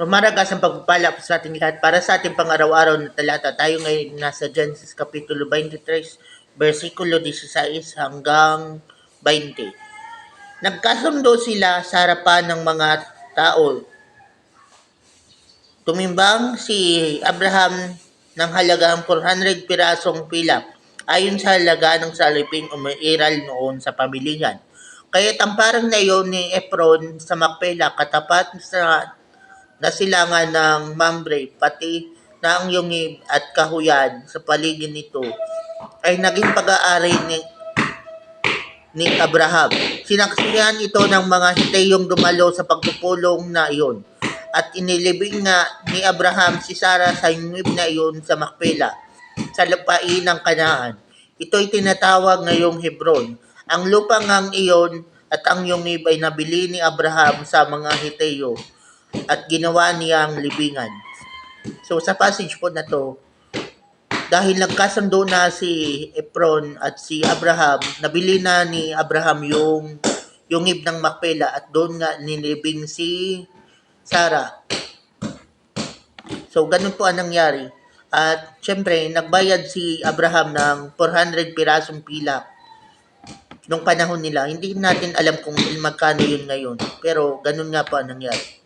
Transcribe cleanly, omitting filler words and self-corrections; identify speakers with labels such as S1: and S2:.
S1: Rumaragas ang pagpapala sa ating lahat para sa ating pang-araw-araw na talata. Tayo ngayon nasa Genesis Kapitulo 23, versikulo 16 hanggang 20. Nagkasundo sila sa harapan ng mga tao. Tumimbang si Abraham ng halagang 400 pirasong pilak ayon sa halaga ng saliping umiiral noon sa pamilihan. Kaya tamparang na iyon ni Efron sa Makpela katapat sa nasilangan ng Mamre, pati na ang yungib at kahuyan sa paligid nito ay naging pag-aari ni Abraham. Sinaksihan ito ng mga Hiteyong dumalo sa pagpupulong na iyon. At inilibing nga ni Abraham si Sarah sa yungib na iyon sa Makpela, sa lupain ng Kanaan. Ito'y tinatawag ngayong Hebron. Ang lupa ngang iyon at ang yungib ay nabili ni Abraham sa mga Hiteyo at ginawa niyang libingan. So sa passage po na to, dahil nagkasundo na si Efron at si Abraham, nabili na ni Abraham yung yungib ng Makpela at doon nga nilibing si Sarah. So ganun po ang nangyari. At syempre, nagbayad si Abraham ng 400 pirasong pilak nung panahon nila. Hindi natin alam kung magkano yun ngayon. Pero ganun nga po ang nangyari.